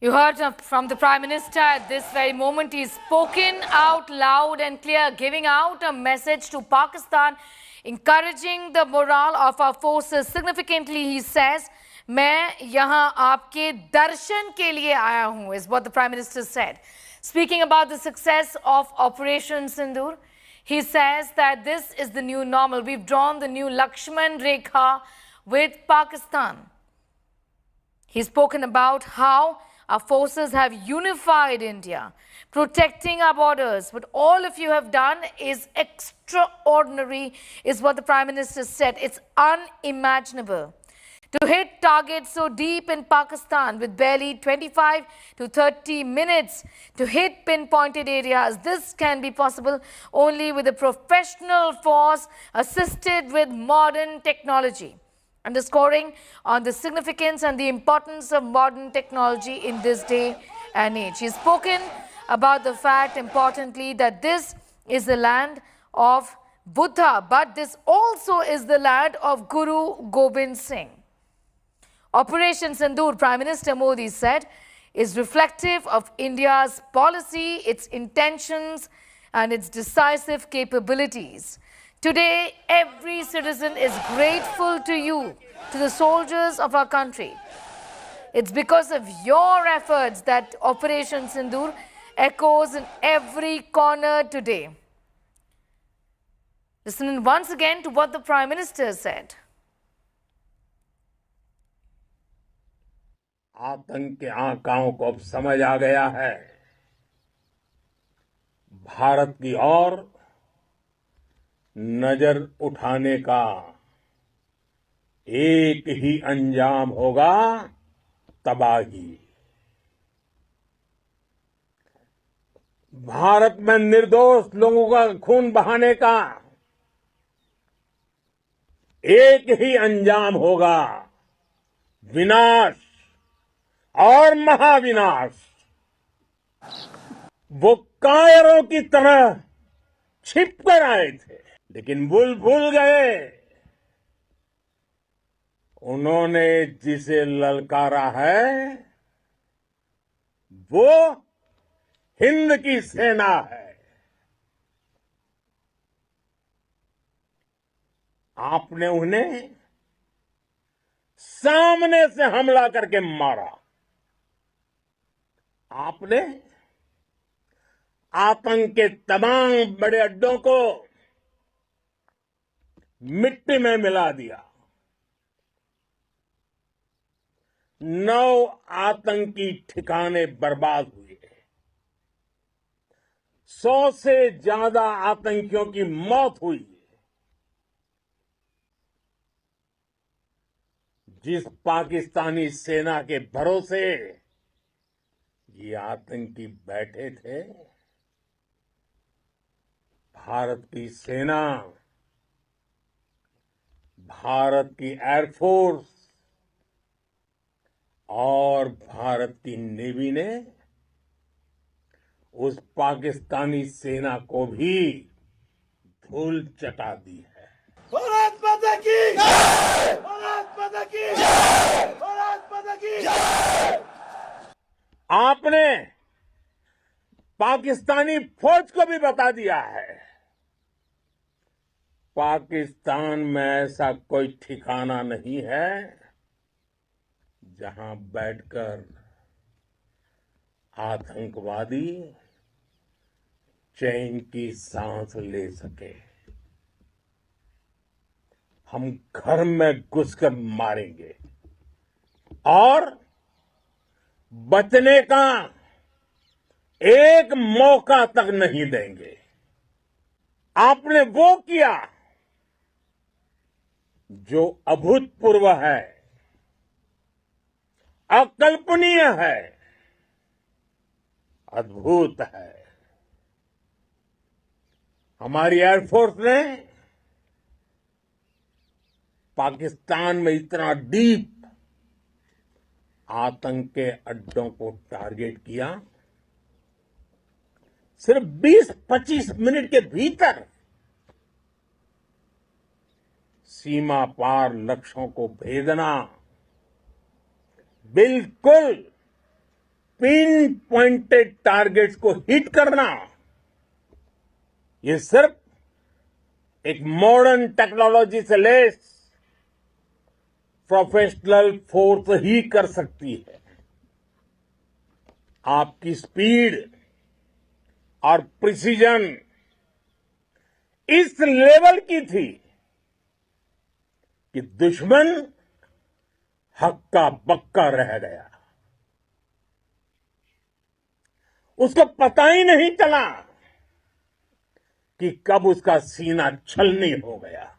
You heard from the Prime Minister at this very moment. He's spoken out loud and clear, giving out a message to Pakistan, encouraging the morale of our forces. Significantly, he says, "मैं यहाँ आपके दर्शन के लिए आया हूँ," is what the Prime Minister said. Speaking about the success of Operation Sindoor, he says that this is the new normal. We've drawn the new Lakshman Rekha with Pakistan. He's spoken about how our forces have unified India, protecting our borders. What all of you have done is extraordinary, is what the Prime Minister said. It's unimaginable. To hit targets so deep in Pakistan with barely 25 to 30 minutes to hit pinpointed areas, this can be possible only with a professional force assisted with modern technology, underscoring on the significance and the importance of modern technology in this day and age. He's spoken about the fact, importantly, that this is the land of Buddha, but this also is the land of Guru Gobind Singh. Operation Sindoor, Prime Minister Modi said, is reflective of India's policy, its intentions, and its decisive capabilities. Today, every citizen is grateful to you, to the soldiers of our country. It's because of your efforts that Operation Sindoor echoes in every corner today. Listen once again to what the Prime Minister said. आतंक के आकाओं को अब समझ आ गया है। भारत की ओर नजर उठाने का एक ही अंजाम होगा, तबाही। भारत में निर्दोष लोगों का खून बहाने का एक ही अंजाम होगा, विनाश और महाविनाश। वो कायरों की तरह छिप कर आए थे, लेकिन भूल गए उन्होंने जिसे ललकारा है वो हिंद की सेना है। आपने उन्हें सामने से हमला करके मारा। आपने आतंक के तमाम बड़े अड्डों को मिट्टी में मिला दिया। 9 आतंकी ठिकाने बर्बाद हुए। 100 से ज्यादा आतंकियों की मौत हुई। जिस पाकिस्तानी सेना के भरोसे ये आतंकी बैठे थे, भारत की सेना, भारत की एयरफोर्स और भारत की नेवी ने उस पाकिस्तानी सेना को भी धूल चटा दी है। भारत माता की जय! भारत माता की जय! भारत माता की जय! आपने पाकिस्तानी फौज को भी बता दिया है, पाकिस्तान में ऐसा कोई ठिकाना नहीं है जहां बैठकर आतंकवादी चैन की सांस ले सके। हम घर में घुसकर मारेंगे और बचने का एक मौका तक नहीं देंगे। आपने वो किया जो अभूतपूर्व है, अकल्पनीय है, अद्भुत है। हमारी एयरफोर्स ने पाकिस्तान में इतना डीप आतंक के अड्डों को टारगेट किया, सिर्फ 20-25 मिनट के भीतर सीमा पार लक्ष्यों को भेदना बिल्कुल पिन पॉइंटेड टारगेट्स को हिट करना, ये सिर्फ एक मॉडर्न टेक्नोलॉजी से लेस प्रोफेशनल फोर्स ही कर सकती है। आपकी स्पीड और प्रिसीजन इस लेवल की थी कि दुश्मन हक्का बक्का रह गया। उसको पता ही नहीं चला कि कब उसका सीना छलनी हो गया।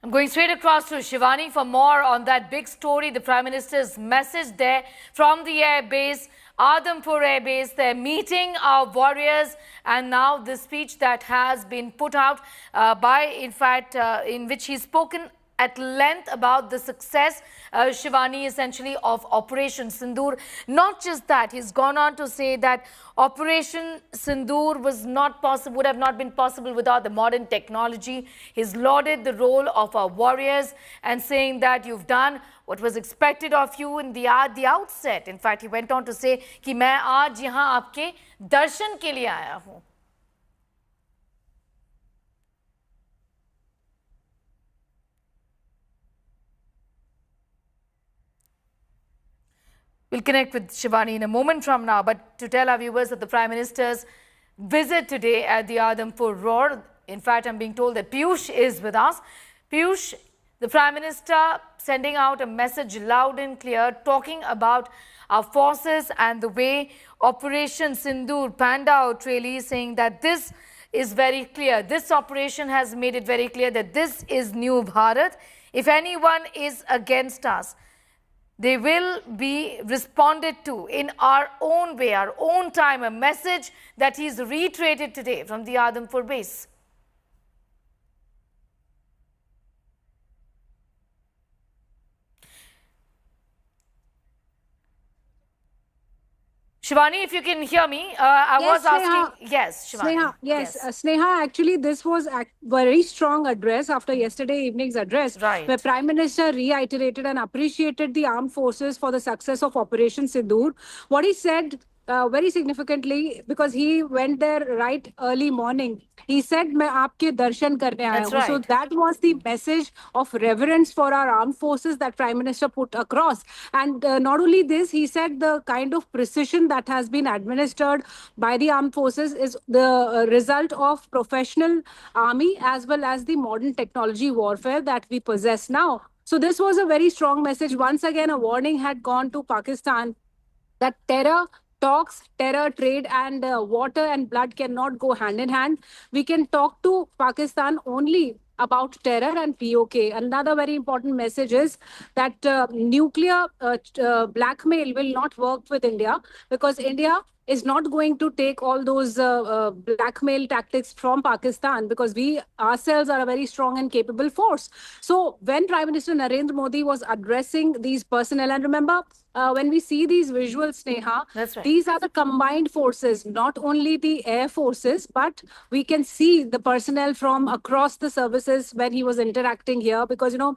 I'm going straight across to Shivani for more on that big story, the Prime Minister's message there from the air base, Adampur Air Base. They're meeting our warriors, and now the speech that has been put out in which he's spoken at length about the success, Shivani, essentially, of Operation Sindoor. Not just that, he's gone on to say that Operation Sindoor would have not been possible without the modern technology. He's lauded the role of our warriors and saying that you've done what was expected of you in the outset. In fact, he went on to say कि मैं आज यहाँ आपके दर्शन के लिए आया हूँ. We'll connect with Shivani in a moment from now, but to tell our viewers that the Prime Minister's visit today at the Adampur Roar, in fact, I'm being told that Piyush is with us. Piyush, the Prime Minister sending out a message loud and clear, talking about our forces and the way Operation Sindoor panned out, really saying that this is very clear. This operation has made it very clear that this is New Bharat. If anyone is against us, they will be responded to in our own way, our own time, a message that he's reiterated today from the Adampur base. Shivani, if you can hear me, I was asking. Yes, Shivani. Sneha, actually, this was a very strong address after yesterday evening's address, right, where Prime Minister reiterated and appreciated the armed forces for the success of Operation Sindoor. What he said very significantly, because he went there right early morning, he said, "मैं आपके दर्शन करने आया हूँ." So that was the message of reverence for our armed forces that Prime Minister put across. And not only this, he said the kind of precision that has been administered by the armed forces is the result of professional army as well as the modern technology warfare that we possess now. So this was a very strong message. Once again, a warning had gone to Pakistan that terror talks, terror, trade, and water and blood cannot go hand in hand. We can talk to Pakistan only about terror and POK. Another very important message is that nuclear blackmail will not work with India, because India is not going to take all those blackmail tactics from Pakistan, because we ourselves are a very strong and capable force. So when Prime Minister Narendra Modi was addressing these personnel, and remember, when we see these visuals, Sneha, that's right, these are the combined forces, not only the air forces, but we can see the personnel from across the services when he was interacting here, because, you know,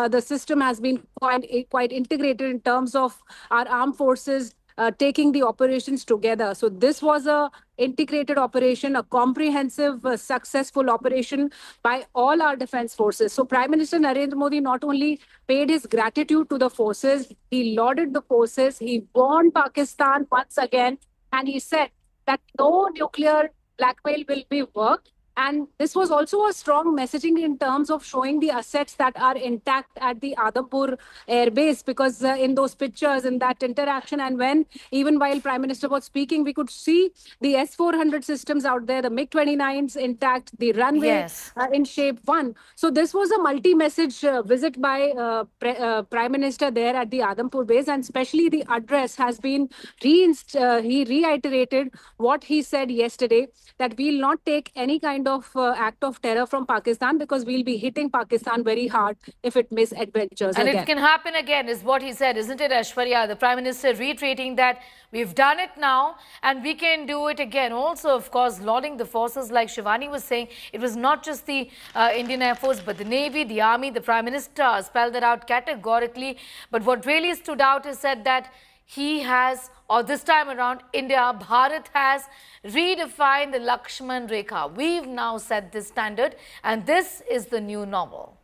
the system has been quite integrated in terms of our armed forces taking the operations together. So this was a integrated operation, a comprehensive, successful operation by all our defense forces. So Prime Minister Narendra Modi not only paid his gratitude to the forces, he lauded the forces, he warned Pakistan once again, and he said that no nuclear blackmail will be worked. And this was also a strong messaging in terms of showing the assets that are intact at the Adampur Air Base, because in those pictures, in that interaction, and when even while Prime Minister was speaking, we could see the S-400 systems out there, the MiG-29s intact, the runway in shape one. So this was a multi-message visit by Prime Minister there at the Adampur base, and especially the address has been, he reiterated what he said yesterday, that we'll not take any kind of act of terror from Pakistan, because we'll be hitting Pakistan very hard if it misadventures and again. It can happen again, is what he said, isn't it, Aishwarya? The Prime Minister reiterating that we've done it now and we can do it again. Also, of course, lauding the forces, like Shivani was saying. It was not just the Indian Air Force, but the Navy, the Army. The Prime Minister spelled that out categorically. But what really stood out is said that he has, or this time around, India, Bharat has redefined the Lakshman Rekha. We've now set this standard, and this is the new normal.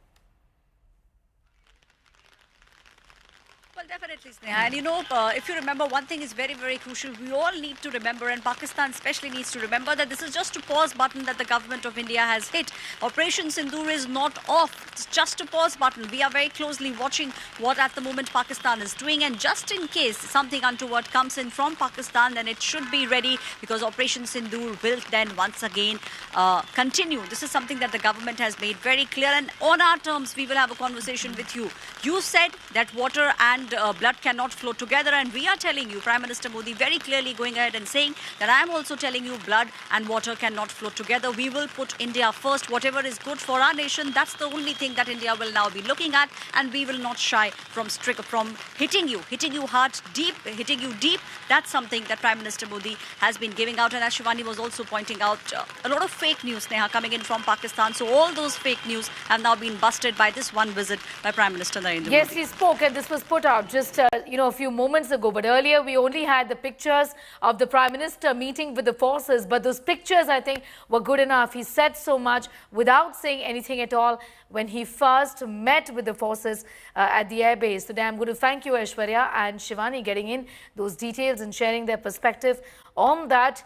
Well, definitely, Sneha. And if you remember, one thing is very, very crucial. We all need to remember, and Pakistan especially needs to remember, that this is just a pause button that the government of India has hit. Operation Sindoor is not off. It's just a pause button. We are very closely watching what at the moment Pakistan is doing. And just in case something untoward comes in from Pakistan, then it should be ready, because Operation Sindoor will then once again continue. This is something that the government has made very clear. And on our terms, we will have a conversation with you. You said that water and blood cannot flow together, and we are telling you, Prime Minister Modi very clearly going ahead and saying that I am also telling you blood and water cannot flow together. We will put India first. Whatever is good for our nation, that's the only thing that India will now be looking at, and we will not shy from hitting you hard, hitting you deep. That's something that Prime Minister Modi has been giving out. And as Shivani was also pointing out, a lot of fake news, Sneha, coming in from Pakistan. So all those fake news have now been busted by this one visit by Prime Minister Narendra Modi. Yes, he spoke, and this was put out just a few moments ago. But earlier we only had the pictures of the Prime Minister meeting with the forces. But those pictures, I think, were good enough. He said so much without saying anything at all when he first met with the forces at the airbase. Today I'm going to thank you, Aishwarya and Shivani, getting in those details and sharing their perspective on that.